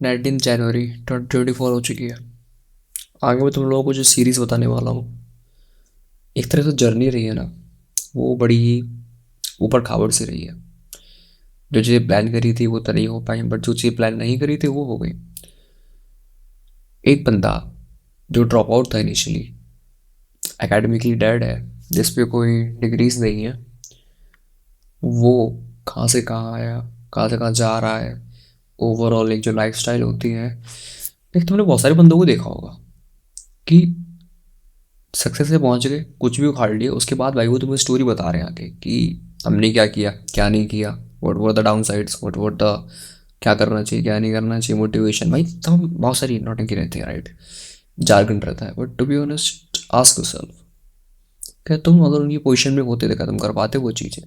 19 जनवरी 2024 हो चुकी है। आगे मैं तुम लोगों को जो सीरीज़ बताने वाला हूँ, एक तरह से जर्नी रही है ना, वो बड़ी ही ऊपर खाबड़ सी रही है। जो चीज़ें प्लान करी थी वो तो नहीं हो पाई, बट जो चीज़ प्लान नहीं करी थी वो हो गई। एक बंदा जो ड्रॉप आउट था इनिशियली, एकेडमिकली डेड है, जिस पे कोई डिग्रीज नहीं है, वो कहाँ से कहाँ आया, कहाँ से कहाँ जा रहा है, ओवरऑल एक जो लाइफस्टाइल होती है। एक तुमने बहुत सारे बंदों को देखा होगा कि सक्सेस से पहुंच गए, कुछ भी उखाड़ लिया, उसके बाद भाई वो तुम्हें स्टोरी बता रहे हैं आके कि हमने क्या किया, क्या नहीं किया, what were the down sides, what were the क्या करना चाहिए, क्या नहीं करना चाहिए, मोटिवेशन। भाई तब बहुत सारी नौटंकी रहती है, राइट, जार्गन रहता है। But to be honest, ask yourself, क्या तुम अगर उनकी पोजीशन में होते तो क्या तुम कर पाते वो चीज़ें?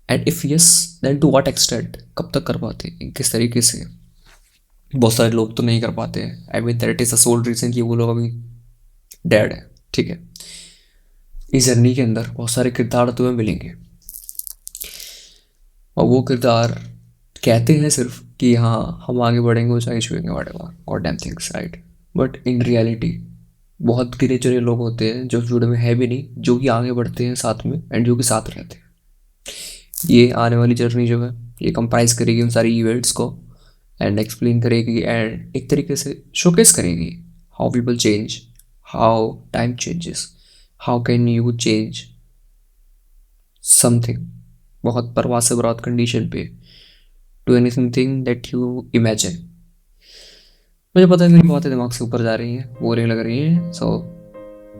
And if yes, then to what extent, कब तक कर पाते, किस तरीके से? बहुत सारे लोग तो नहीं कर पाते। I mean that is the soul reason कि वो लोग अभी डेड है, ठीक है। इस जर्नी के अंदर बहुत सारे किरदार तुम्हें मिलेंगे, और वो किरदार कहते हैं सिर्फ कि हाँ हम आगे बढ़ेंगे, ऊंचाई छुएंगे, वट एवर और dam things, right. But in reality बहुत गिने चुने लोग होते हैं जो जुड़े में है भी नहीं, जो कि आगे बढ़ते हैं साथ में एंड जो कि साथ रहते हैं। ये आने वाली जर्नी जो है, ये कंप्राइज करेगी उन सारी इवेंट्स को, एंड एक्सप्लेन करेगी एंड एक तरीके से शोकेस करेगी how people change, how time changes, how can you change something बहुत परवाह से बरात कंडीशन पे to anything that you imagine. मुझे पता है मेरी बातें दिमाग से ऊपर जा रही हैं, बोरिंग लग रही हैं, सो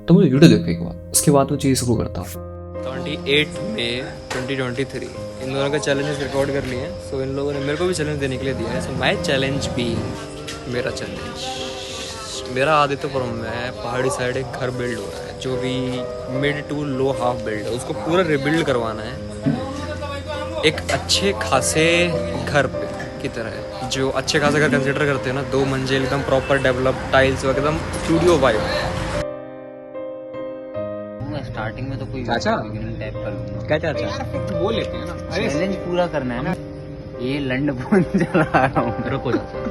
तो मुझे वीडियो देखो एक बार, उसके बाद वो चीज़ शुरू करता हूँ। 28 मई 2023 इन लोगों का चैलेंजेस रिकॉर्ड कर लिए हैं। सो इन लोगों ने मेरे को भी चैलेंज देने के लिए दिया है। सो माई चैलेंज भी, मेरा चैलेंज, मेरा आदित्यपुरम में पहाड़ी साइड एक घर बिल्ड हो रहा है जो भी mid to low half build है, उसको पूरा रिबिल्ड करवाना है एक अच्छे खासे घर पे की तरह है। जो अच्छे खासे घर कंसिडर करते हैं ना, 2 मंजिल एकदम प्रॉपर डेवलप, टाइल्स एकदम स्टूडियो वाइब। स्टार्टिंग में तो कोई चाचा बिगिनिंग टाइप कर लूंगा। क्या चाचा वो लेते हैं ना। चैलेंज पूरा करना है ना। ये लंड फोन चला रहा हूँ। रुको चाचा,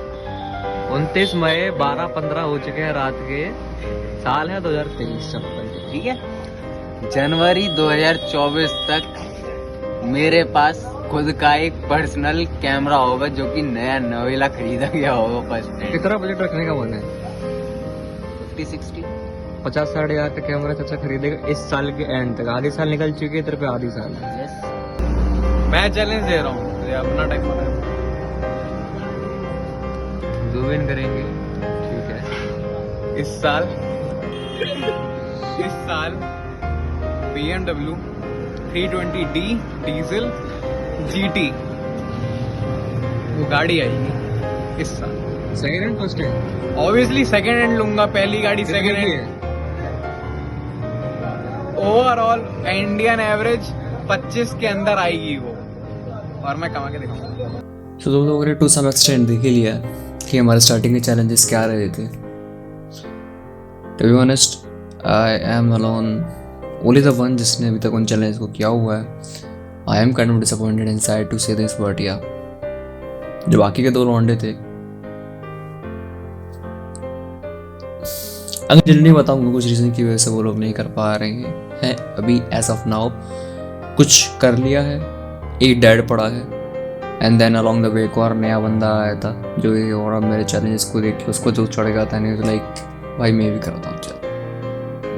29 मई 12:15 हो चुके हैं रात के, साल है 2023 चप्पल, ठीक है। जनवरी 2024 तक मेरे पास खुद का एक पर्सनल कैमरा होगा जो कि नया नवेला खरीदा गया होगा फर्स्ट। कितना बजट रखने का मन है? 50-60। 50-60 हज़ार का कैमरा चाचा खरीदेगा इस साल के एंड तक। आधी साल निकल चुकी है, तेरे पे आधी साल है। यस, मैं चैलेंज दे रहा हूँ, ये अपना टाइम है। जो विन करेंगे, ठीक है। इस साल BMW 320D डीजल GT वो गाड़ी आएगी इस साल। Second hand first hand? Obviously second hand लूंगा, पहली गाड़ी second hand. Overall Indian average 25 के अंदर आएगी वो, और मैं कमा के दिखाऊंगा। तो तुम लोगों ने टू सम एक्सटेंट देख ही लिया कि हमारे स्टार्टिंग के चैलेंजेस क्या रहे थे। To be honest, I am alone, only the one जिसने अभी तक उन चैलेंज को किया हुआ है। I am kind of disappointed inside to say this, but या जो बाकी के 2 लौंडे थे, अगर जल्दी बताऊंगा कुछ रीज़न की वजह से वो लोग नहीं कर पा रहे हैं अभी एज ऑफ नाउ। कुछ कर लिया है, एक डेड पड़ा है, and then along the way एक और नया बंदा आया था जो ये, और अब मेरे चैलेंजेस को देख के उसको जो चढ़ गया था, नहीं तो लाइक भाई मैं भी करता हूँ। चल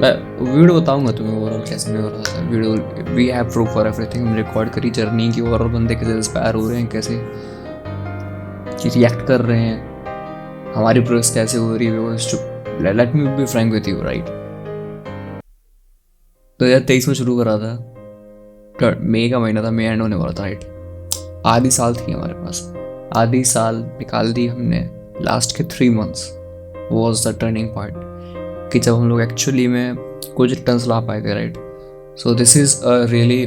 मैं वीडियो बताऊंगा तुम्हें ओवरऑल कैसे नहीं हो रहा था video. We have proof for everything. हमने रिकॉर्ड करी जर्नी की, ओवरऑल बंदे कैसे इंस्पायर हो रहे हैं, कैसे रिएक्ट कर रहे हैं, हमारी प्रोग्रेस कैसे हो रही है। Let me be frank with you, right. 2023 में शुरू करा था, मई का महीना था, मई एंड होने वाला था, राइट। आधी साल थी हमारे पास, आधी साल निकाल दी हमने। लास्ट के 3 months was the turning point कि जब हम लोग एक्चुअली में कुछ रिटर्न्स ला पाए थे, right. So this is really,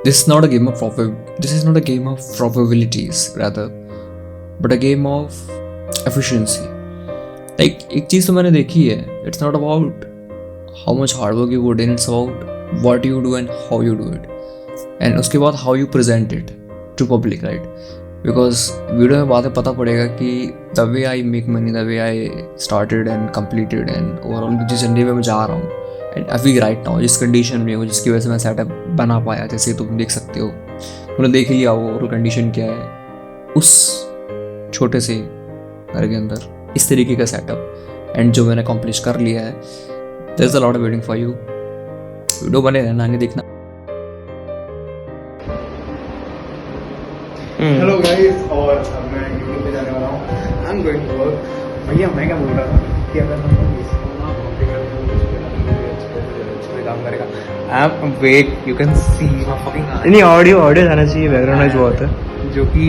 this is not a game of probabilities rather, but a game of efficiency. Like एक चीज़ तो मैंने देखी है, it's not about how much hard work you put in, it's about what you do and how you do it, and उसके बाद how you present it to public, right. Because video में बातें पता पड़ेगा कि the way I make money, the way I started and completed and overall जिस journey में मैं जा रहा हूँ एंड अभी राइट नाउ जिस कंडीशन में हूँ, जिसकी वजह से मैं सेटअप बना पाया, जैसे तुम देख सकते हो, तुमने देख लिया वो ओवरऑल कंडीशन क्या है उस छोटे से घर के अंदर, इस तरीके का सेटअप एंड जो मैंने अकम्प्लिश कर लिया है। There is a lot of waiting for you. Video बने रहना, आगे देखना। हेलो गाइस, और अब मैं यूट्यूब पे जाने वाला हूँ। I am going to work. भैया मैं क्या बोल रहा था कि अगर हम लोग इसको ना कॉपी कर दें तो उस पे काम करेगा। I am wait, you can see my fucking eye. नहीं, ऑडियो जाना चाहिए, बैकग्राउंड नॉइज बहुत है। जो कि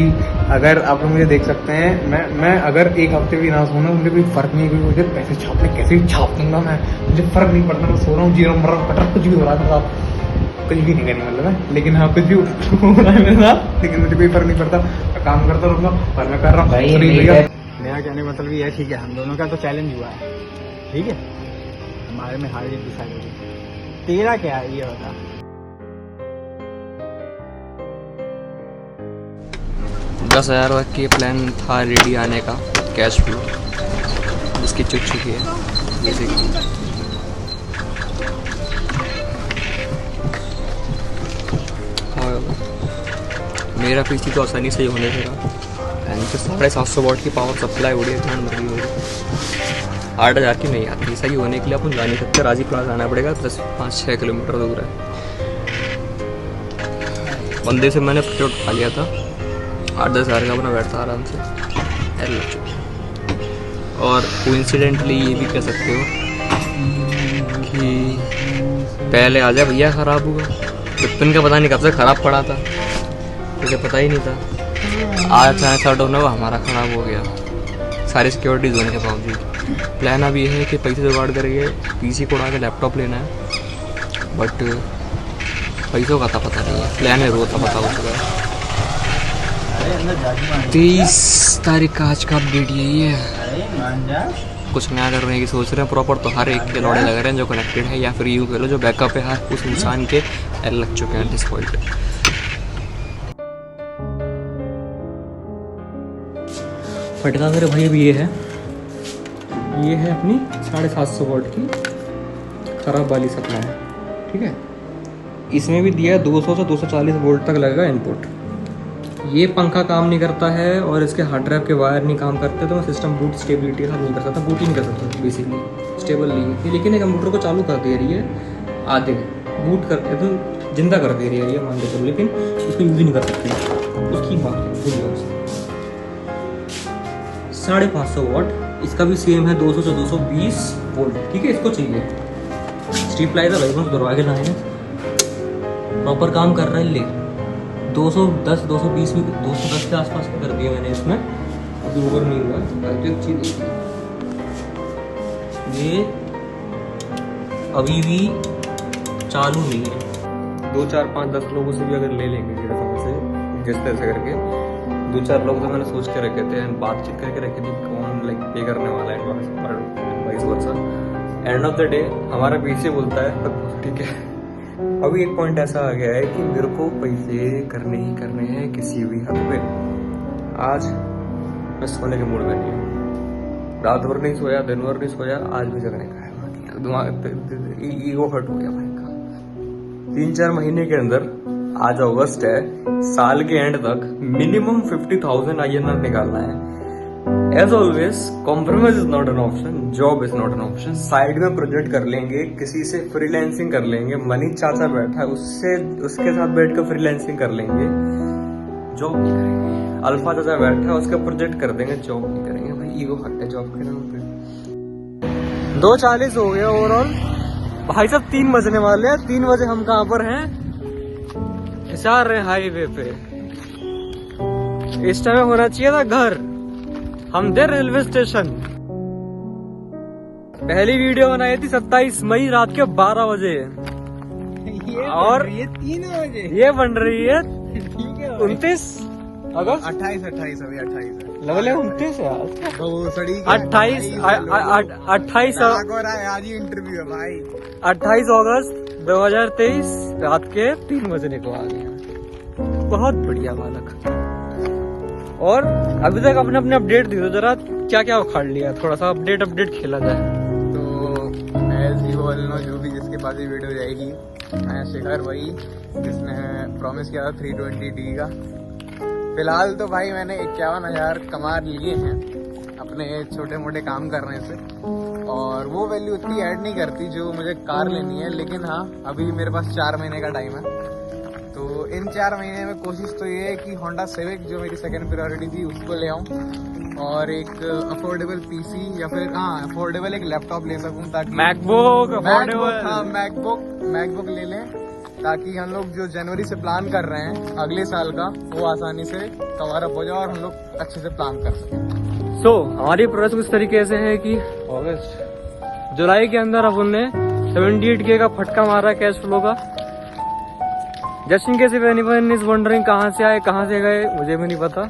अगर आप लोग मुझे देख सकते हैं, मैं अगर एक हफ्ते भी ना सोना मुझे कोई फर्क नहीं, क्योंकि मुझे पैसे छापने कैसे भी छाप दूंगा मैं, मुझे फर्क नहीं पड़ता। मैं सो रहा हूँ, जी रहा हूँ, मर रहा हूँ, कट रहा हूँ, कुछ भी हो रहा है, मतलब कुछ भी नहीं करने मतलब है, लेकिन हाँ कुछ भी हो रहा है मेरे साथ, लेकिन मुझे कोई फर्क नहीं पड़ता। मैं काम करता रहूँगा और मैं कर रहा हूँ। मेरा कहने का मतलब ये है, ठीक है, हम दोनों का तो चैलेंज हुआ है, ठीक है, हमारे में हार जीत डिसाइड होगी। तेरा क्या है ये बता। 10,000 तक के प्लान था रेडी आने का, कैश फ्लो जिसकी चुक चुकी है बेसिकली। मेरा पीसी तो आसानी से ही होने लगा एंड 750 वाट की पावर सप्लाई हो रही है, ध्यान रखनी होगी। 8,000 की नहीं आती, सही होने के लिए अपन जा नहीं सकते, राजी प्लाजा जाना पड़ेगा, 5-6 किलोमीटर दूर है। बंदे से मैंने प्रोजेक्ट उठा लिया था, 8-10 हज़ार का अपना बैठता आराम से लग चुका। और कोइंसिडेंटली ये भी कह सकते हो कि पहले आ जाए भैया ख़राब हुआ, पिपन का पता नहीं कब से ख़राब पड़ा था, मुझे पता ही नहीं था। आज चाहे शट डाउन हुआ, हमारा ख़राब हो गया सारी सिक्योरिटीज होने के बावजूद। प्लान अभी ये है कि पैसे जुगाड़ करके पीसी को उड़ा के लैपटॉप लेना है, बट पैसों का था पता नहीं है, प्लान है रोज का पता हो चुका है। 23 तारीख का आज का अपडेट यही है। कुछ नया करने की सोच रहे हैं प्रॉपर, तो हर एक के लौड़े लग रहे हैं जो कनेक्टेड है, या फिर यूँ कह लो जो बैकअप है हर उस इंसान के लग चुके हैं दिस पॉइंट। फटका मेरे भाई अभी ये है अपनी 750 वाट की खराब वाली सप्लाई, ठीक है। इसमें भी दिया है 200 से 240 वोल्ट तक लगेगा इनपुट। ये पंखा काम नहीं करता है और इसके हार्ड ड्राइव के वायर नहीं काम करते, तो मैं सिस्टम बूट स्टेबिलिटी के साथ नहीं कर सकता, बूट ही नहीं कर सकता, बेसिकली स्टेबल नहीं है। लेकिन एक कंप्यूटर को चालू कर दे रही है, आधे बूट कर एकदम जिंदा कर दे रही है, ये मान के चलो, लेकिन उसको यूज ही नहीं कर सकते, उसकी बात है। 550 वाट, इसका भी सेम है 200 से 220 वोल्ट, ठीक है। इसको चाहिए स्ट्रीप लाइट है भाई, दरवा के लाए हैं, प्रॉपर काम कर रहा है। ले 210 220 भी 210 के आसपास कर दिया मैंने इसमें, अभी ओवर नहीं हुआ। तो एक चीज ये अभी भी चालू नहीं है। 2 4 5 10 लोगों से भी अगर ले लेंगे से जिस तरह से करके, 2-4 लोग तो मैंने सोच के रखे थे, बातचीत करके रखे थी कौन लाइक पे करने वाला है, vice versa. End of the day हमारा पीछे बोलता है ठीक है। अभी एक पॉइंट ऐसा आ गया है कि मेरे को पैसे करने ही करने हैं किसी भी हद पे। आज मैं सोने के मूड में नहीं हूँ, रात भर नहीं सोया, दिन भर नहीं सोया, आज भी जगने का है। दिमाग ईगो हर्ट हो गया भाई का। 3-4 महीने के अंदर, आज अगस्त है, साल के एंड तक मिनिमम 50,000 INR निकालना है। As always compromise is not an option, job is not an option. Side में प्रोजेक्ट कर लेंगे, किसी से फ्रीलांसिंग कर लेंगे, मनी चाचा बैठा है उसके साथ बैठ कर फ्रीलांसिंग कर लेंगे, जॉब नहीं करेंगे। अल्फा चाचा बैठा है उसका प्रोजेक्ट कर देंगे, जॉब नहीं करेंगे भाई, ईगो हट है जॉब के नाम पे। 2:40 हो गया ओवरऑल भाई साहब, 3 बजने वाले हैं। 3 बजे हम कहाँ पर हैं? जा रहे हाईवे पे। इस टाइम होना चाहिए था घर, हम थे रेलवे स्टेशन। पहली वीडियो बनाई थी 27 मई रात के 12 बजे, और ये 3 बजे ये बन रही है ठीक है 29 अगस्त 28 अभी 28 लगले 29 है आज, 28 28 आज ही इंटरव्यू है भाई। 28 अगस्त 2023 रात के 3 बजने को आ गया। बहुत बढ़िया बालक। और अभी तक अपने अपने अपडेट दे दो जरा, क्या क्या उखाड़ लिया, थोड़ा सा अपडेट खेला जाए। तो एज यू ऑल नो, जो भी जिसके पास ये वीडियो जाएगी, मैं शिखर भाई जिसने प्रॉमिस किया था 320D का। फिलहाल तो भाई मैंने 51,000 कमा लिए हैं अपने छोटे मोटे काम करने से, और वो वैल्यू उतनी ऐड नहीं करती जो मुझे कार लेनी है। लेकिन हाँ, अभी मेरे पास 4 महीने का टाइम है, तो इन 4 महीने में कोशिश तो ये है कि होंडा सिविक जो मेरी सेकंड प्रायोरिटी थी उसको ले आऊँ, और एक अफोर्डेबल पीसी या फिर अफोर्डेबल एक लैपटॉप ले सकूं, ताकि मैकबुक मैकबुक ले लें, ताकि हम लोग जो जनवरी से प्लान कर रहे हैं अगले साल का, वो आसानी से कवर अप हो जाए और हम लोग अच्छे से प्लान कर सकें। सो हमारी प्रोसेस कुछ तरीके से है कि जुलाई के अंदर अपन ने 78K का फटका मारा कैश फ्लो का। Just in case if anyone is wondering कहाँ से आए कहाँ से गए, मुझे भी नहीं पता।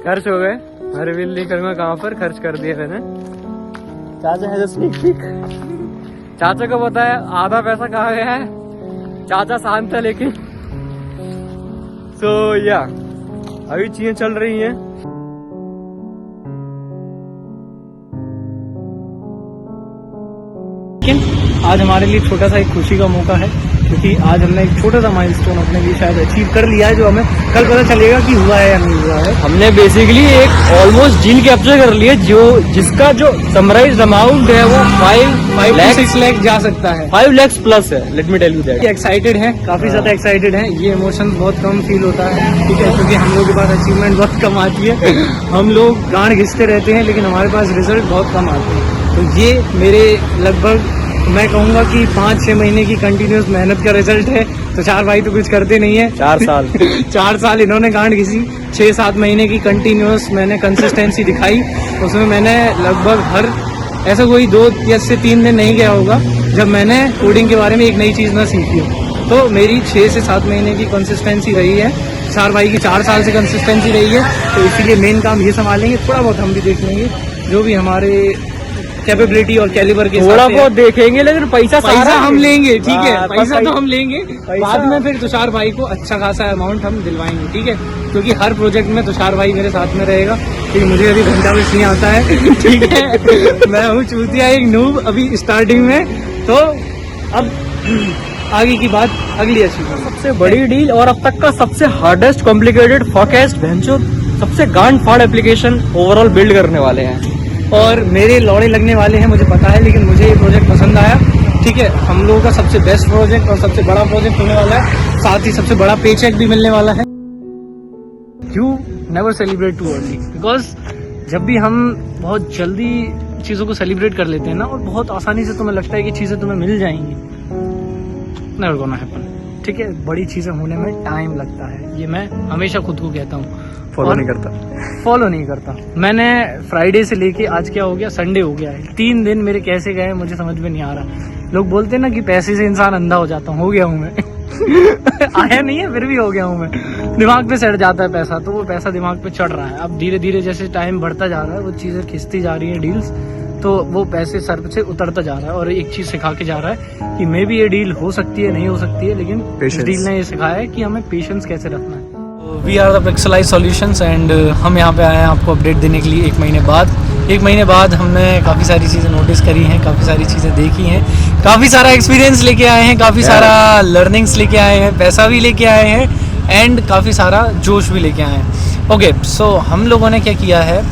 खर्च हो गए, मैं रिवील नहीं करूंगा कहाँ पर खर्च कर दिए मैंने। चाचा है जो स्नीक पीक, चाचा को पता है आधा पैसा कहाँ गया है, चाचा शांत है लेकिन। सो या अभी चीजें चल रही हैं। लेकिन आज हमारे लिए छोटा सा एक खुशी का मौका है, क्योंकि आज हमने एक छोटा सा माइलस्टोन अपने लिए शायद अचीव कर लिया है, जो हमें कल पता चलेगा कि हुआ है या नहीं हुआ है। हमने बेसिकली एक ऑलमोस्ट डील कैप्चर कर लिया, जो जिसका जो समराइज अमाउंट है वो 5 लाख जा सकता है, 5 लाख प्लस है। Let me tell you that. Excited है, काफी ज्यादा एक्साइटेड है। ये इमोशन बहुत कम फील होता है, ठीक है, क्योंकि हम लोग के पास अचीवमेंट बहुत कम आती है। हम लोग गांड घिसते रहते हैं, लेकिन हमारे पास रिजल्ट बहुत कम आते हैं। तो ये मेरे लगभग मैं कहूंगा कि 5-6 महीने की कंटिन्यूस मेहनत का रिजल्ट है। तो 4 भाई तो कुछ करते नहीं है, 4 साल 4 साल इन्होंने गांड घिसी, 6-7 महीने की कंटिन्यूस मैंने कंसिस्टेंसी दिखाई। उसमें मैंने लगभग हर ऐसा कोई 2 या से 3 दिन नहीं गया होगा जब मैंने कोडिंग के बारे में एक नई चीज ना सीखी हो। तो मेरी 6 से 7 महीने की कंसिस्टेंसी रही है, 4 भाई की 4 साल से कंसिस्टेंसी रही है। तो इसीलिए मेन काम ये संभालेंगे, थोड़ा बहुत हम भी देख लेंगे जो भी हमारे कैपेबिलिटी और कैलिबर के थोड़ा बहुत देखेंगे, लेकिन पैसा हम लेंगे, ठीक है, पैसा तो हम लेंगे बाद में। फिर तुषार भाई को अच्छा खासा अमाउंट हम दिलवाएंगे, ठीक है, क्योंकि हर प्रोजेक्ट में तुषार भाई मेरे साथ में रहेगा, क्योंकि मुझे अभी घंटा भी नहीं आता है, ठीक है। मैं हूँ चूतिया, एक नूब अभी स्टार्टिंग में। तो अब आगे की बात अगली अचीवमेंट, सबसे बड़ी डील और अब तक का सबसे हार्डेस्ट कॉम्प्लिकेटेड फॉरकास्ट भेंचो सबसे गांड फाड़ एप्लीकेशन ओवरऑल बिल्ड करने वाले हैं, और मेरे लौड़े लगने वाले हैं, मुझे पता है, लेकिन मुझे ये प्रोजेक्ट पसंद आया, ठीक है। हम लोगों का सबसे बेस्ट प्रोजेक्ट और सबसे बड़ा प्रोजेक्ट होने वाला है, साथ ही सबसे बड़ा पे चेक भी मिलने वाला है। You never celebrate too early, because जब भी हम बहुत जल्दी चीज़ों को सेलिब्रेट कर लेते हैं ना, और बहुत आसानी से तुम्हें लगता है कि चीज़ें तुम्हें मिल जाएंगी, नेवर गोना हैपन, ठीक है। बड़ी चीज़ें होने में टाइम लगता है, ये मैं हमेशा खुद को कहता हूँ। फॉलो नहीं करता। मैंने फ्राइडे से लेके आज क्या हो गया, संडे हो गया है, 3 दिन मेरे कैसे गए मुझे समझ में नहीं आ रहा। लोग बोलते हैं ना कि पैसे से इंसान अंधा हो जाता हूँ, हो गया हूँ मैं। आया नहीं है फिर भी हो गया हूँ मैं। दिमाग पे चढ़ जाता है पैसा, तो वो पैसा दिमाग पे चढ़ रहा है। अब धीरे धीरे जैसे टाइम बढ़ता जा रहा है, वो चीज़ें खिंचती जा रही है डील्स, तो वो पैसे सर से उतरता जा रहा है। और एक चीज़ सिखा के जा रहा है कि मे भी ये डील हो सकती है, नहीं हो सकती है, लेकिन इस डील ने ये सिखाया है कि हमें पेशेंस कैसे रखना है। We are the Pixelize solutions, and हम यहाँ पे आए हैं आपको अपडेट देने के लिए 1 महीने बाद। 1 महीने बाद हमने काफ़ी सारी चीज़ें नोटिस करी हैं, काफ़ी सारी चीज़ें देखी हैं, काफ़ी सारा एक्सपीरियंस लेके आए हैं, काफ़ी सारा लर्निंग्स लेके आए हैं, पैसा भी लेके आए हैं, एंड काफ़ी सारा जोश भी लेके आए हैं। ओके, सो हम लोगों ने क्या किया है,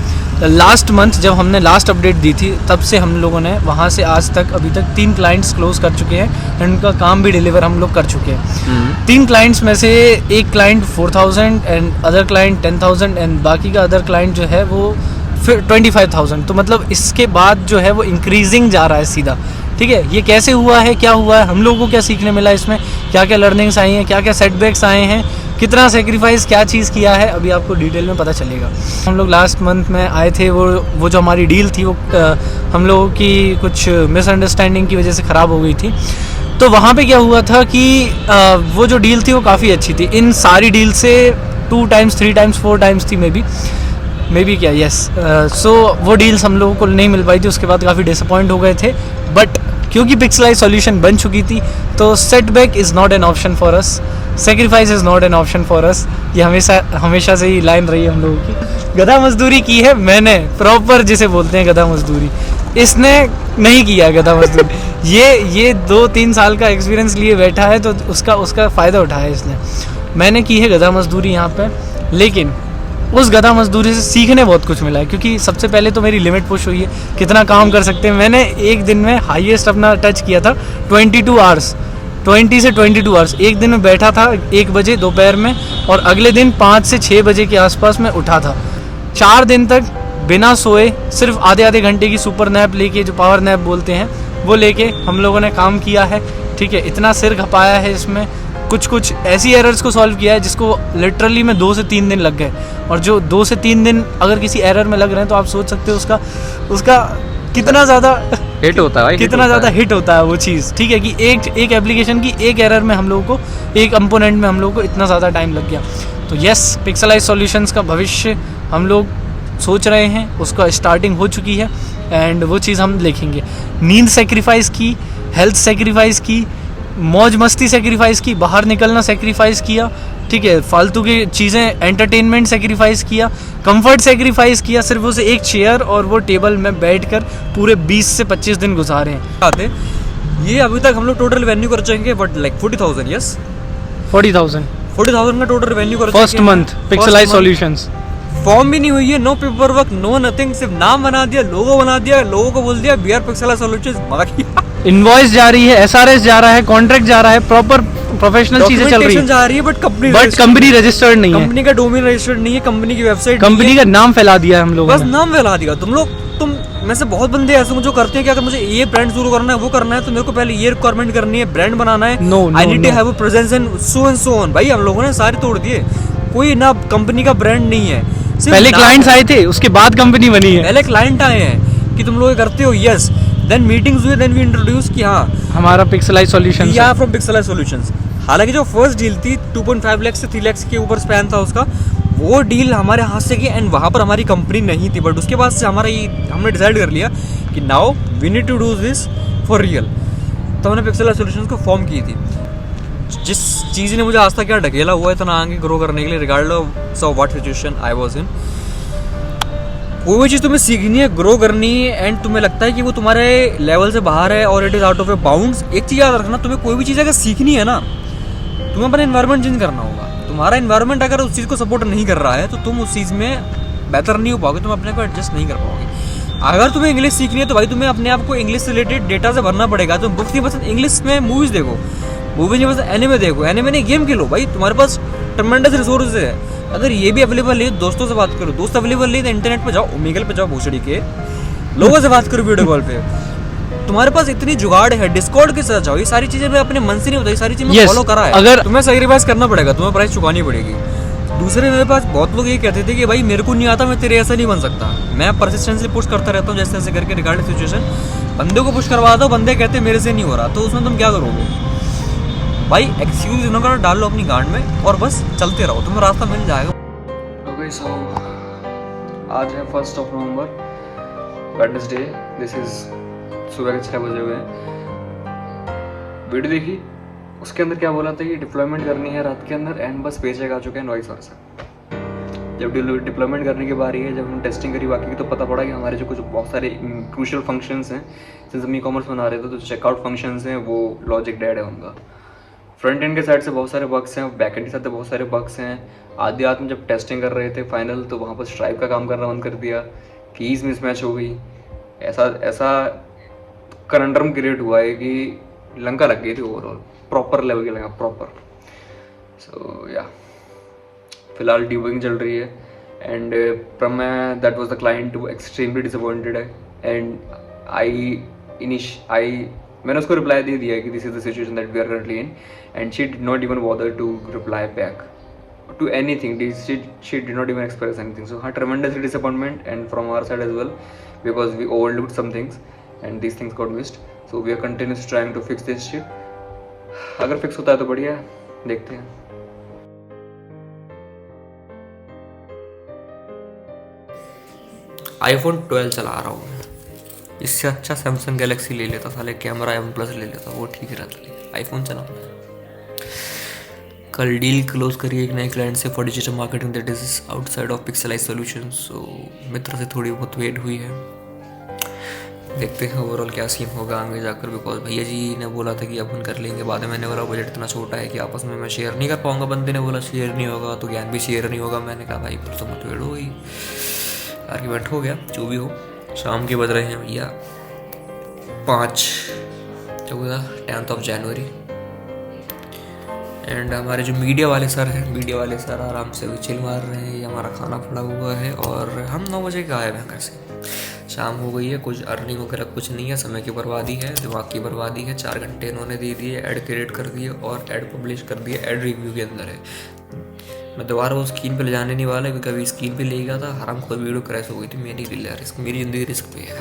लास्ट मंथ जब हमने लास्ट अपडेट दी थी, तब से हम लोगों ने वहाँ से आज तक अभी तक 3 क्लाइंट्स क्लोज कर चुके हैं, एंड उनका काम भी डिलीवर हम लोग कर चुके हैं। 3 क्लाइंट्स में से एक client 4,000 and other client 10,000, and बाकी का अदर क्लाइंट जो है वो फिर 25,000। तो मतलब इसके बाद जो है वो इंक्रीजिंग जा रहा है सीधा, ठीक है। ये कैसे हुआ है, क्या हुआ है, हम लोगों को क्या सीखने मिला इसमें, क्या क्या लर्निंग्स आई हैं, क्या क्या सेटबैक्स आए हैं, कितना सेक्रीफाइस क्या चीज़ किया है, अभी आपको डिटेल में पता चलेगा। हम लोग लास्ट मंथ में आए थे, वो जो हमारी डील थी वो हम लोगों की कुछ मिसअंडरस्टैंडिंग की वजह से ख़राब हो गई थी। तो वहाँ पे क्या हुआ था कि वो जो डील थी वो काफ़ी अच्छी थी। इन सारी डील से 2 टाइम्स 3 टाइम्स 4 टाइम्स थी मे बी क्या, यस। सो वो डील्स हम लोगों को नहीं मिल पाई थी, उसके बाद काफ़ी डिसअपॉइंट हो गए थे। बट क्योंकि पिक्सलाइज सॉल्यूशन बन चुकी थी, तो setback is not an option for us. Sacrifice is not an option for us. ये हमेशा से ही लाइन रही है हम लोगों की। गधा मजदूरी की है मैंने, प्रॉपर जिसे बोलते हैं गधा मजदूरी, इसने नहीं किया गधा मजदूरी। ये 2-3 साल का एक्सपीरियंस लिए बैठा है तो उसका फ़ायदा उठाया इसने। मैंने की है गधा मजदूरी यहाँ पे, लेकिन उस गधा मजदूरी से सीखने बहुत कुछ मिला है। क्योंकि सबसे पहले तो मेरी लिमिट पुश हुई है, कितना काम कर सकते हैं। मैंने एक दिन में हाईएस्ट अपना टच किया था 22 आवर्स, 20 से 22 आवर्स एक दिन में बैठा था 1 बजे दोपहर में, और अगले दिन 5 से 6 बजे के आसपास मैं उठा था। 4 दिन तक बिना सोए सिर्फ आधे घंटे की सुपर नैप लेके, जो पावर नैप बोलते हैं, वो लेके हम लोगों ने काम किया है। ठीक है, इतना सिर खपाया है इसमें, कुछ ऐसी एरर्स को सॉल्व किया है जिसको लिटरली में 2 से 3 दिन लग गए। और जो 2 से 3 दिन अगर किसी एरर में लग रहे हैं तो आप सोच सकते हो उसका कितना ज़्यादा हिट होता है, कितना ज़्यादा हिट होता है वो चीज़। ठीक है, कि एक एप्लीकेशन की एक एरर में हम लोगों को, एक कंपोनेंट में हम लोगों को इतना ज़्यादा टाइम लग गया। तो यस, पिक्सेलाइज सॉल्यूशंस का भविष्य हम लोग सोच रहे हैं, उसका स्टार्टिंग हो चुकी है एंड वो चीज़ हम देखेंगे। नींद सेक्रीफाइस की, हेल्थ सेक्रीफाइस की, मौज मस्ती सेक्रीफाइस की, बाहर निकलना सेक्रीफाइस किया। ठीक है, फालतू की चीज़ें, एंटरटेनमेंट सेक्रीफाइस किया, कंफर्ट सेक्रीफाइस किया, सिर्फ उसे एक चेयर और वो टेबल में बैठकर पूरे 20 से 25 दिन गुजारे हैं। आते ये अभी तक हम लोग टोटल रेवेन्यू कर चुके हैं बट लाइक 40,000 यस 40,000 का टोटल रेवेन्यू कर first month pixelize solutions. Form भी नहीं हुई है, no paperwork, no nothing, सिर्फ नाम बना दिया, लोगो बना दिया, लोगों को बोल दिया वी आर पिक्सेलाइज सॉल्यूशंस, बाकी इनवॉइस जा रही है, एसआरएस जा रहा है, कॉन्ट्रैक्ट जा रहा है, प्रॉपर प्रोफेशनल चीजें चल रही है, जा रही है बट कंपनी रजिस्टर्ड नहीं है, कंपनी का डोमेन रजिस्टर्ड नहीं है, कंपनी की वेबसाइट, कंपनी का नाम फैला दिया है हम लोगों बस ने। नाम फैला दिया। तुम में से बहुत बंदे ऐसे जो करते हैं कि अगर मुझे ये ब्रांड शुरू करना है, वो करना है, तो मेरे को पहले ये रिक्वायरमेंट करनी है, ब्रांड बनाना है, I need to have a presence and so on. भाई हम लोगों ने सारे तोड़ दिए, कोई ना कंपनी का ब्रांड नहीं है, पहले क्लाइंट्स आए थे, उसके बाद कंपनी बनी है। पहले क्लाइंट आए हैं कि तुम लोग करते हो, यस, देन मीटिंग्स हुए, देन वी इंट्रोड्यूस कि हाँ हमारा पिक्सेलाइज सॉल्यूशंस या फ्रॉम पिक्सेलाइज सॉल्यूशंस। हालांकि जो फर्स्ट डील थी 2.5 लाख से 3 लाख के ऊपर स्पैन था उसका, वो डील हमारे हाथ से गई एंड वहाँ पर हमारी कंपनी नहीं थी। बट उसके बाद से हमने डिसाइड कर लिया कि now we need to do this for real. तो हमने पिक्सेलाइज सॉल्यूशंस को फॉर्म की थी। जिस चीज़ ने मुझे आज तक यहाँ ढकेला हुआ है इतना आगे ग्रो करने के लिए, regardless of what situation I was in, कोई भी चीज़ तुम्हें सीखनी है, ग्रो करनी है एंड तुम्हें लगता है कि वो तुम्हारे लेवल से बाहर है और it is out of your bounds, एक चीज़ याद रखना, तुम्हें कोई भी चीज़ अगर सीखनी है ना, तुम्हें अपना एनवायरनमेंट चेंज करना होगा। तुम्हारा एनवायरनमेंट अगर उस चीज़ को सपोर्ट नहीं कर रहा है तो तुम उस चीज़ में बेहतर नहीं हो पाओगे, तुम अपने को एडजस्ट नहीं कर पाओगे। अगर तुम्हें इंग्लिश सीखनी है तो भाई तुम्हें अपने आप को इंग्लिश से रिलेटेड डेटा से भरना पड़ेगा। तुम बुक्स नहीं पसंद, इंग्लिश में मूवीज़ देखो, मूवीज़ नहीं पसंद, एनिमे देखो, एनिमे नहीं गेम खेलो। भाई तुम्हारे पास ट्रमेंडस रिसोर्सेज है, अगर ये भी अवेलेबल है दोस्तों से बात करो, दोस्त अवेलेबल नहीं तो इंटरनेट पे जाओ, ओमेगल पे जाओ, भोसड़ी के लोगों से बात करो वीडियो कॉल पे। तुम्हारे पास इतनी जुगाड़ है, डिस्कॉर्ड के साथ जाओ। ये सारी चीजें मैं अपने मन से नहीं होता, ये सारी चीजें फॉलो करा है। अगर तुम्हें सैक्रिफाइस करना पड़ेगा, तुम्हें प्राइस चुकानी पड़ेगी। दूसरे मेरे पास बहुत लोग ये कहते थे कि भाई मेरे को नहीं आता, मैं तेरे ऐसा नहीं बन सकता। मैं परसिस्टेंसली पुश करता रहता हूँ जैसे तैसे करके, रिगार्डिंग सिचुएशन। बंदे को पुश करवाता हूँ, बंदे कहते मेरे से नहीं हो रहा, तो उसमें तुम क्या करोगे भाई? एक्सक्यूज इन्होंने डाल लो अपनी गांड में और बस चलते रहो, तुम्हें रास्ता मिल जाएगा। सो आज है 1 नवंबर, वेडनेसडे। दिस इज सुबह के 6 बजे हुए हैं। वीडियो देखी, उसके अंदर क्या बोला था कि डिप्लॉयमेंट करनी है रात के अंदर एंड बस पेचेक आ चुके हैं नॉइस वर्सा। जब डिप्लॉयमेंट करने की बारी है, जब हम टेस्टिंग करी बाकी की, तो पता पड़ा कि हमारे जो कुछ बहुत सारे क्रूशियल फंक्शंस हैं, जैसे हम ई कॉमर्स बना रहे थे तो चेकआउट फंक्शंस हैं वो लॉजिक डेड है उनका। फ्रंट एंड के साइड से बहुत सारे बग्स हैं, बैक एंड के साथ बहुत सारे बग्स हैं। आधे हाथ में जब टेस्टिंग कर रहे थे फाइनल, तो वहाँ पर स्ट्राइप का काम करना बंद कर दिया, कीज़ मिसमैच हो गई। ऐसा कंडरम क्रिएट हुआ है कि लंका लग गई थी ओवरऑल, प्रॉपर लेवल की लंका, प्रॉपर। सो या फिलहाल डिबगिंग चल रही है and from that was the client extremely disappointed है एंड मैंने उसको रिप्लाई दे दिया कि this is the situation that we are currently in and she did not even bother to reply back to anything. She did not even express anything. So tremendous disappointment and from our side as well, because we overlooked some things and these things got missed. So we are continuously trying to fix this shit. अगर fix होता है तो बढ़िया है, देखते हैं। iPhone 12 चला रहा हूँ मैं, इससे अच्छा सैमसंग गैलेक्सी ले लेता, साले कैमरा M+ ले लेता, वो ठीक रहता। आईफोन चला कल डील क्लोज करी एक नए क्लाइंट से for digital marketing that is outside of Pixelize solution. So मित्र से थोड़ी बहुत वेट हुई है, देखते हैं ओवरऑल क्या सीन होगा आगे जाकर। बिकॉज भैया जी ने बोला था कि अपन कर लेंगे, बाद में मैंने बोला बजट इतना छोटा है कि आपस में मैं शेयर नहीं कर पाऊंगा। बंदे ने बोला शेयर नहीं होगा तो ज्ञान भी शेयर नहीं होगा। मैंने कहा भाई फिर तो मत वेट हो गई, आर्ग्यूमेंट हो गया। जो भी हो, शाम के बज रहे हैं भैया 10th जनवरी एंड हमारे जो मीडिया वाले सर हैं, मीडिया वाले सर आराम से चिल मार रहे हैं। ये हमारा खाना पड़ा हुआ है और हम 9 बजे के आए हैं घर से। शाम हो गई है, कुछ अर्निंग वगैरह कुछ नहीं है, समय की बर्बादी है, दिमाग की बर्बादी है। 4 घंटे इन्होंने दे दिए, ऐड क्रिएट कर दिए और ऐड पब्लिश कर दिए, ऐड रिव्यू के अंदर है। मैं दोबारा वो स्क्रीन पे ले जाने नहीं वाला, क्योंकि अभी स्क्रीन पे ले गया था, हराम खोर वीडियो क्रैश हो गई थी। मेरी रिस्क, मेरी ज़िंदगी रिस्क पे है।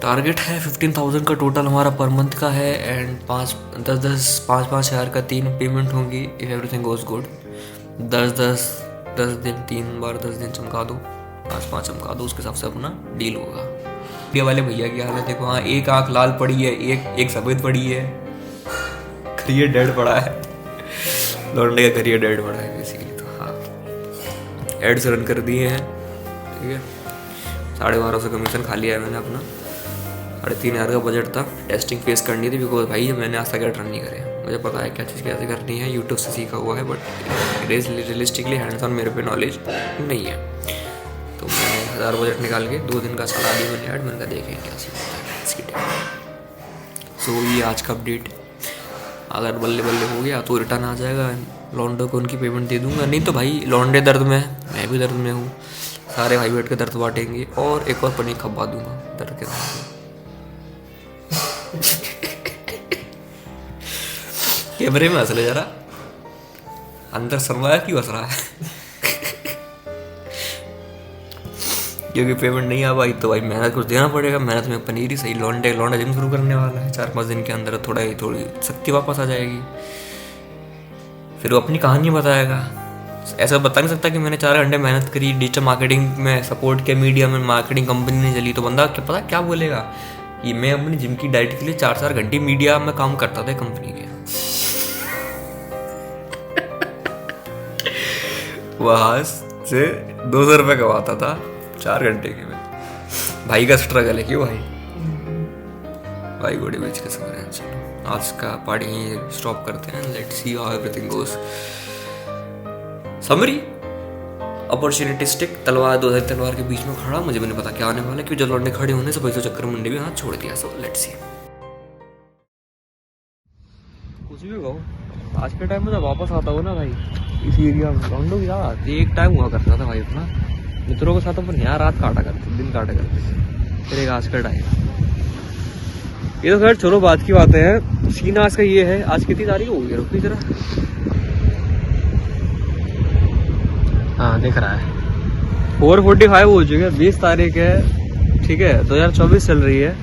टारगेट है 15,000 का टोटल हमारा पर मंथ का है एंड 5-5 हज़ार का 3 पेमेंट होंगी इफ़ एवरीथिंग गोज गुड। 10 दिन 3 बार 10 दिन चमका दो, 5 चमका दो, उसके हिसाब से अपना डील होगा। मीडिया वाले भैया की हालत देखो, हाँ एक आँख लाल पड़ी है, एक सफ़ेद पड़ी है, करियर डेड पड़ा है, लौंडे का करियर डेड पड़ा है बेसिकली। तो हाँ, एड्स रन कर दिए हैं, ठीक है। 12,500 कमीशन खा लिया है मैंने अपना। 3,500 का बजट था, टेस्टिंग फेस करनी थी बिकॉज भाई मैंने आज तक एड रन नहीं करे। मुझे पता है क्या चीज़ कैसे करनी है, यूट्यूब से सीखा हुआ है, बट रियलिस्टिकली हैंड्स ऑन मेरे पे नॉलेज नहीं है। तो मैंने 1000 बजट निकाल के 2 दिन का चला दी मैंने ऐड। मैंने कहा देखें क्या सीन होता है इसकी टाइम। सो ये आज का अपडेट। अगर बल्ले बल्ले हो गया तो रिटर्न आ जाएगा, लॉन्डो को उनकी पेमेंट दे दूंगा। नहीं तो भाई लॉन्डे दर्द में है, मैं भी दर्द में हूँ, सारे भाई बैठ के दर्द बांटेंगे और एक और पनीर खपा दूंगा दर्द के साथ। कैमरे में हंस ले जरा, अंदर सरमाया क्यों हंस रहा है? क्योंकि पेमेंट नहीं आ पाई तो भाई मेहनत कुछ देना पड़ेगा। मेहनत में पनीर ही सही। लौंडा जिम शुरू करने वाला है 4-5 दिन के अंदर, थोड़ी शक्ति वापस आ जाएगी, फिर वो अपनी कहानी बताएगा। ऐसा बता नहीं सकता कि मैंने 4 घंटे मेहनत करी, डिजिटल मार्केटिंग में सपोर्ट किया, मीडिया में मार्केटिंग कंपनी नहीं चली, तो बंदा क्या पता क्या बोलेगा कि मैं अपनी जिम की डाइट के लिए 4-4 घंटे मीडिया में काम करता था कंपनी के। वहाँ से 200 रुपये कमाता था 4 घंटे के में। भाई का स्ट्रगल है क्यों भाई गोड़ी बेच के समझ रहे हैं। चलो आज का पार्टी यहीं स्टॉप करते हैं, let's see how everything goes. Summary opportunistic तलवार, 2 तलवार के बीच में खड़ा, मुझे भी नहीं पता क्या आने वाला, क्यों जब लौंडे खड़े होने से पैसों चक्कर मंडी में हाथ छोड़ दिया। So let's see. कुछ भी कहो, आज के टाइम में जब वापस आता हो ना भाई इस एरिया में, लौंडों की याद आती है। एक टाइम हुआ करता था भाई अपना, मित्रों के साथ अपन यहाँ रात काटा करते, दिन काटा करते, फिर एक आज का टाइम। ये तो खैर चलो बात की बातें हैं। सीन आज का ये है, आज कितनी तारीख हो गई, रुकी जरा, हाँ दिख रहा है 4:45 हो चुके हैं, 20 तारीख है, ठीक है, 2024 चल रही है।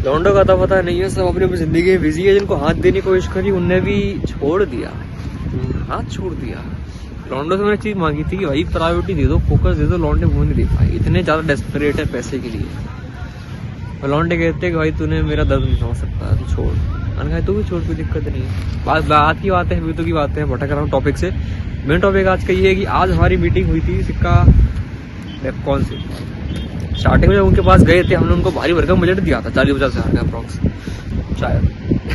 लौंडो का पता नहीं है, सब अपनी अपनी जिंदगी में बिजी है। जिनको हाथ देने की कोशिश करी उनने भी छोड़ दिया, हाथ छोड़ दिया। लौंडो से मैंने चीज मांगी थी कि भाई प्रायोरिटी दे दो, फोकस दे दो, लौंडे वो नहीं दे पाए, इतने ज्यादा डेस्परेट है पैसे के लिए। और लौंडे कहते कि भाई तूने मेरा दर्द नहीं समझ सकता, तू छोड़। मैंने कहा तू भी छोड़, कोई दिक्कत नहीं है। बात की बातें हैं, बीतों की बातें हैं, भटक रहा हूँ टॉपिक से। मेन टॉपिक आज का ये है कि आज हमारी मीटिंग हुई थी सिक्का कौन से स्टार्टिंग में जब उनके पास गए थे, हमने उनको भारी भरकम बजट दिया था 40-50 हज़ार का अप्रॉक्स शायद।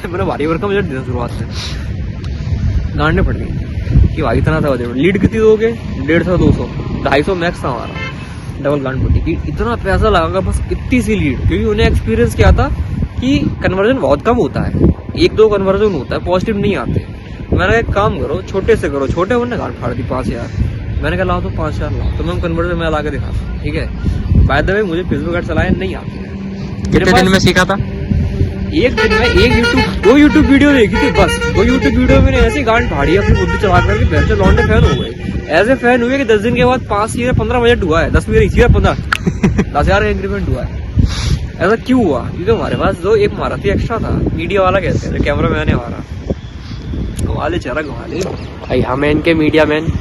मैंने भारी भरकम बजट दिया शुरुआत में, गांडने पड़ गई कि भाई इतना था बजट। लीड कितनी दोगे? 150, 200, 250 मैक्स था हमारा। डबल गांड पड़ी कि इतना पैसा लगागा बस इतनी सी लीड, क्योंकि उन्हें एक्सपीरियंस क्या था कि कन्वर्जन बहुत कम होता है, 1-2 कन्वर्जन होता है, पॉजिटिव नहीं आते। मैंने कहा एक काम करो, छोटे से करो, छोटे उन्होंने गांड फाड़ दी 5,000। मैंने कहा लाओ तो 5,000 लाओ, तो मैं कन्वर्जन में ला के दिखाता हूँ, ठीक है। बाय द वे मुझे फेसबुक ऐड चलाए नहीं आते हैं। कितने दिन में सीखा था? एक दिन में 2 यूट्यूब वीडियो देखी थी बस। 2 यूट्यूब वीडियो मैंने ऐसी गांड फाड़ी अपनी बुद्धि चला करके भैंस लौंडे फैन हो गए। ऐसे फैन हुए कि 10 दिन के बाद 5 या 15 बजट हुआ है, 10 नहीं सीधा 15 10,000 का इंक्रीमेंट हुआ है। ऐसा क्यों हुआ? क्योंकि हमारे पास जो एक मारुति एक्स्ट्रा था, मीडिया वाला कहते हैं, कैमरा मैन है हमारा, घुमा ले चेहरा घुमा ले भाई। हमें इनके मीडिया मैन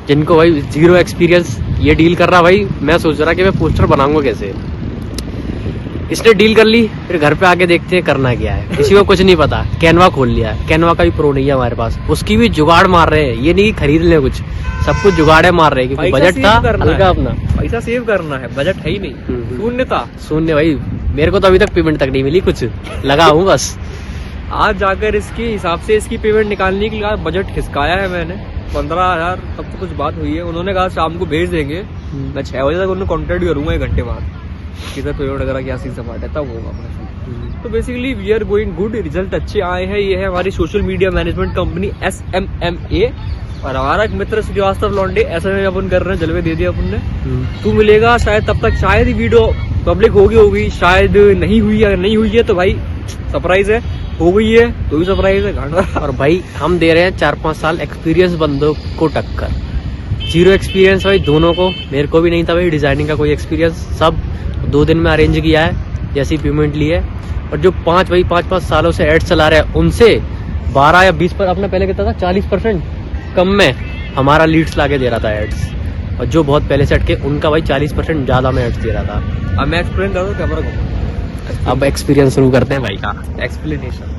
जिनको भाई 0 एक्सपीरियंस ये डील कर रहा, भाई मैं सोच रहा कि मैं पोस्टर बनाऊंगा कैसे। इसने डील कर ली, फिर घर पे आके देखते हैं करना क्या है, किसी को कुछ नहीं पता, कैनवा खोल लिया, कैनवा का भी प्रो नहीं है हमारे पास, उसकी भी जुगाड़ मार रहे हैं, ये नहीं खरीद ले कुछ, सब कुछ जुगाड़े मार रहे हैं क्योंकि बजट था हल्का अपना, पैसा सेव करना है, बजट है ही नहीं, शून्य था। शून्य भाई, मेरे को तो अभी तक पेमेंट तक नहीं मिली, कुछ लगा हूँ बस। आज जाकर इसके हिसाब से इसकी पेमेंट निकालने के लिए बजट खिसकाया है मैंने 15,000 तब तो कुछ बात हुई है। उन्होंने कहा शाम को भेज देंगे, मैं 6 बजे तक उन्हें कॉन्टेक्ट करूंगा 1 घंटे बाद कि सर पेमेंट वगैरह क्या सीन सपाट है, तब होगा अपना। तो basically we are going good, result अच्छे आए हैं। ये है हमारी social media management company SMMA और हमारा एक मित्र श्रीवास्तव लॉन्डे, ऐसा में अपन कर रहे हैं, जलवे दे दिया अपन ने। तू मिलेगा शायद तब तक, शायद ही वीडियो पब्लिक होगी, शायद नहीं हुई, अगर नहीं हुई है तो भाई सरप्राइज है, हो गई है तो भी सरप्राइज है गांडा। और भाई हम दे रहे हैं 4-5 साल एक्सपीरियंस बंदों को टक्कर, 0 एक्सपीरियंस भाई दोनों को, मेरे को भी नहीं था भाई डिजाइनिंग का कोई एक्सपीरियंस, सब 2 दिन में अरेंज किया है, जैसी पेमेंट ली है। और जो 5 सालों से एड्स चला रहे हैं उनसे 12 या 20 पर, अपना पहले कितना था 40% कम में हमारा लीड्स लाके दे रहा था एड्स, और जो बहुत पहले से अटके उनका भाई 40% ज्यादा में एड्स दे रहा था। अब मैं एक्सप्लेन करूँ कैमरा को, अब एक्सपीरियंस शुरू करते हैं भाई का एक्सप्लेनेशन।